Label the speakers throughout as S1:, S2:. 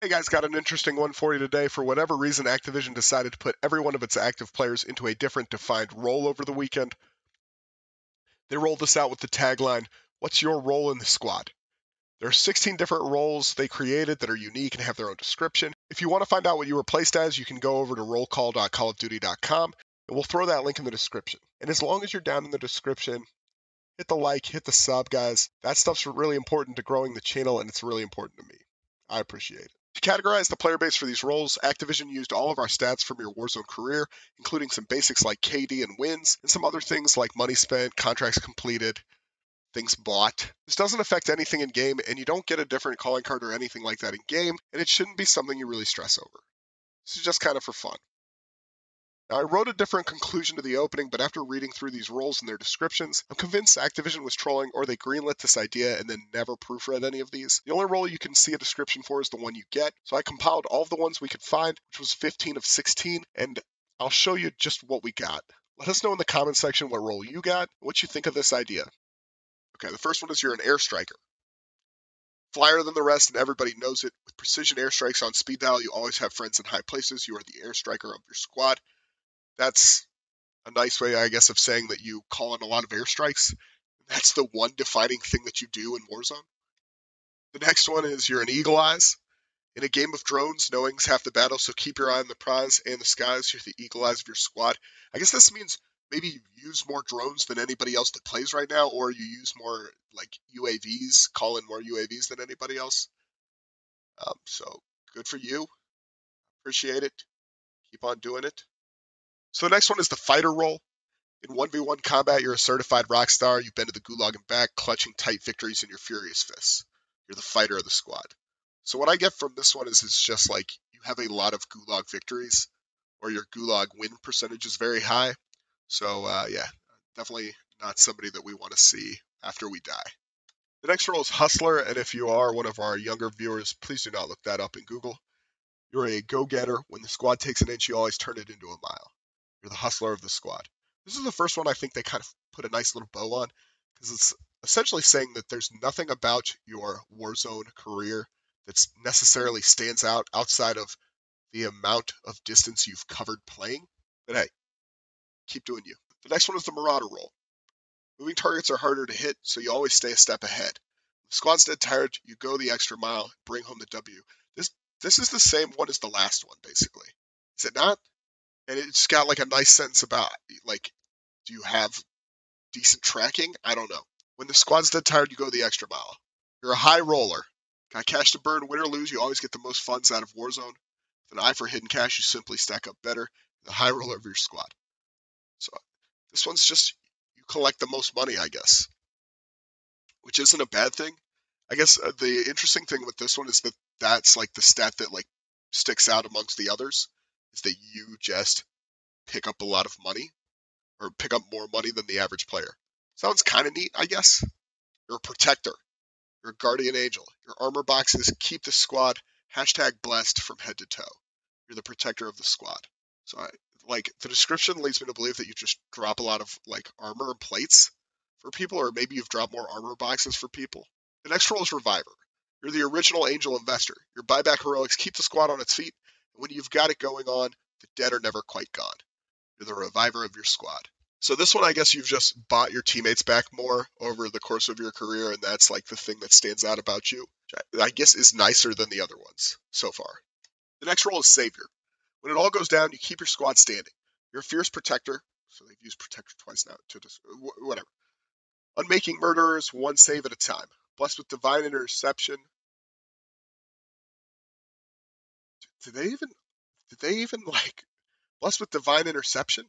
S1: Hey guys, got an interesting one for you today. For whatever reason, Activision decided to put every one of its active players into a different defined role over the weekend. They rolled this out with the tagline, "What's your role in the squad?" There are 16 different roles they created that are unique and have their own description. If you want to find out what you were placed as, you can go over to rollcall.callofduty.com and we'll throw that link in the description. And as long as you're down in the description, hit the like, hit the sub, guys. That stuff's really important to growing the channel and it's really important to me. I appreciate it. To categorize the player base for these roles, Activision used all of our stats from your Warzone career, including some basics like KD and wins, and some other things like money spent, contracts completed, things bought. This doesn't affect anything in game, and you don't get a different calling card or anything like that in game, and it shouldn't be something you really stress over. This is just kind of for fun. Now, I wrote a different conclusion to the opening, but after reading through these roles and their descriptions, I'm convinced Activision was trolling or they greenlit this idea and then never proofread any of these. The only role you can see a description for is the one you get, so I compiled all of the ones we could find, which was 15 of 16, and I'll show you just what we got. Let us know in the comments section what role you got, what you think of this idea. Okay, the first one is you're an air striker. Flyer than the rest, and everybody knows it. With precision airstrikes on speed dial, you always have friends in high places. You are the air striker of your squad. That's a nice way, I guess, of saying that you call in a lot of airstrikes. That's the one defining thing that you do in Warzone. The next one is you're an Eagle Eyes. In a game of drones, knowing's half the battle, so keep your eye on the prize and the skies. You're the Eagle Eyes of your squad. I guess this means maybe you use more drones than anybody else that plays right now, or you use more like UAVs, call in more UAVs than anybody else. So good for you. Appreciate it. Keep on doing it. So the next one is the fighter role. In 1v1 combat, you're a certified rock star. You've been to the gulag and back, clutching tight victories in your furious fists. You're the fighter of the squad. So what I get from this one is it's just like you have a lot of gulag victories, or your gulag win percentage is very high. So yeah, definitely not somebody that we want to see after we die. The next role is hustler, and if you are one of our younger viewers, please do not look that up in Google. You're a go-getter. When the squad takes an inch, you always turn it into a mile. You're the hustler of the squad. This is the first one I think they kind of put a nice little bow on because it's essentially saying that there's nothing about your Warzone career that's necessarily stands out outside of the amount of distance you've covered playing. But hey, keep doing you. The next one is the Marauder role. Moving targets are harder to hit, so you always stay a step ahead. If the squad's dead tired, you go the extra mile, bring home the W. This is the same one as the last one, basically. Is it not? And it's got like a nice sentence about like, do you have decent tracking? I don't know. When the squad's dead tired, you go the extra mile. You're a high roller. Got cash to burn, win or lose, you always get the most funds out of Warzone. With an eye for hidden cash, you simply stack up better. The high roller of your squad. So this one's just you collect the most money, I guess, which isn't a bad thing. I guess the interesting thing with this one is that that's like the stat that like sticks out amongst the others is that you just pick up a lot of money or pick up more money than the average player. Sounds kind of neat, I guess. You're a protector. You're a guardian angel. Your armor boxes keep the squad #blessed from head to toe. You're the protector of the squad. So like the description leads me to believe that you just drop a lot of like armor and plates for people, or maybe you've dropped more armor boxes for people. The next role is reviver. You're the original angel investor. Your buyback heroics keep the squad on its feet, and when you've got it going on, the dead are never quite gone. You're the reviver of your squad. So this one, I guess you've just bought your teammates back more over the course of your career, and that's like the thing that stands out about you. Which I guess is nicer than the other ones so far. The next role is savior. When it all goes down, you keep your squad standing. You're a fierce protector. So they've used protector twice now to just whatever. Unmaking murderers, one save at a time. Blessed with divine interception. Did they even like blessed with divine interception?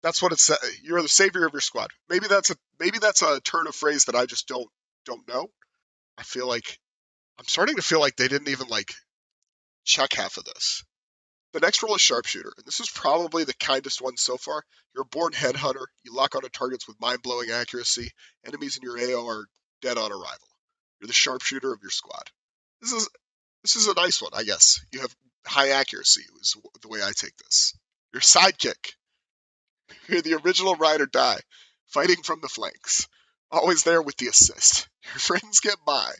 S1: That's what it says. You're the savior of your squad. Maybe that's a turn of phrase that I just don't know. I feel like I'm starting to feel like they didn't even like check half of this. The next role is sharpshooter, and this is probably the kindest one so far. You're a born headhunter. You lock onto targets with mind-blowing accuracy. Enemies in your AO are dead on arrival. You're the sharpshooter of your squad. This is a nice one, I guess. You have high accuracy is the way I take this. Your sidekick. You're the original ride or die, fighting from the flanks. Always there with the assist. Your friends get by.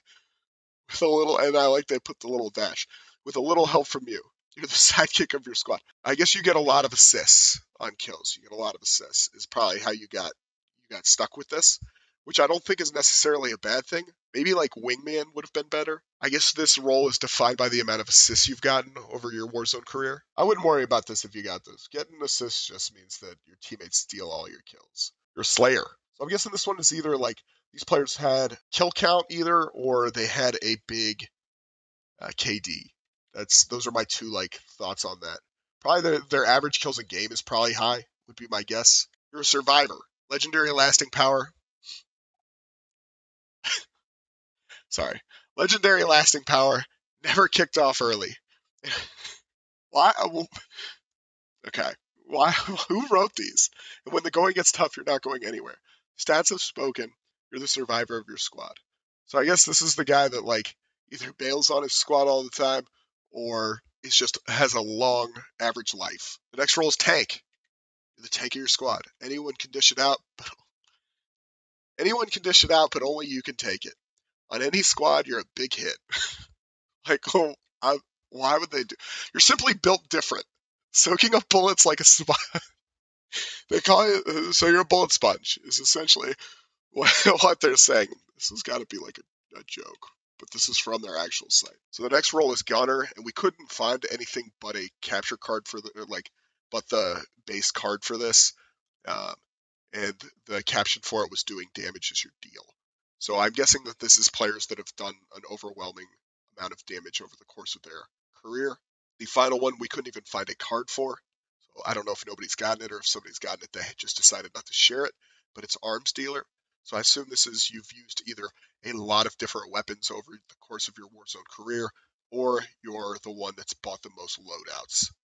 S1: with a little, and I like they put the little dash, with a little help from you. You're the sidekick of your squad. I guess you get a lot of assists on kills. You get a lot of assists is probably how you got stuck with this, which I don't think is necessarily a bad thing. Maybe like wingman would have been better. I guess this role is defined by the amount of assists you've gotten over your Warzone career. I wouldn't worry about this if you got this. Getting assists just means that your teammates steal all your kills. You're a Slayer. So I'm guessing this one is either like these players had kill count either, or they had a big KD. Those are my two like thoughts on that. Probably their average kills in game is probably high, would be my guess. You're a survivor. Legendary lasting power. Sorry. Legendary lasting power. Never kicked off early. Why? Okay. Why? Who wrote these? And when the going gets tough, you're not going anywhere. Stats have spoken. You're the survivor of your squad. So I guess this is the guy that like either bails on his squad all the time or is just has a long average life. The next role is tank. You're the tank of your squad. Anyone can dish it out, but only you can take it. On any squad, you're a big hit. Like, oh, why would they do? You're simply built different. Soaking up bullets like a sponge. They call it, so you're a bullet sponge, is essentially what they're saying. This has got to be like a joke, but this is from their actual site. So the next role is gunner, and we couldn't find anything but a capture card for but the base card for this. And the caption for it was doing damage is your deal. So I'm guessing that this is players that have done an overwhelming amount of damage over the course of their career. The final one we couldn't even find a card for. So I don't know if nobody's gotten it or if somebody's gotten it, they just decided not to share it, but it's arms dealer. So I assume this is you've used either a lot of different weapons over the course of your Warzone career, or you're the one that's bought the most loadouts.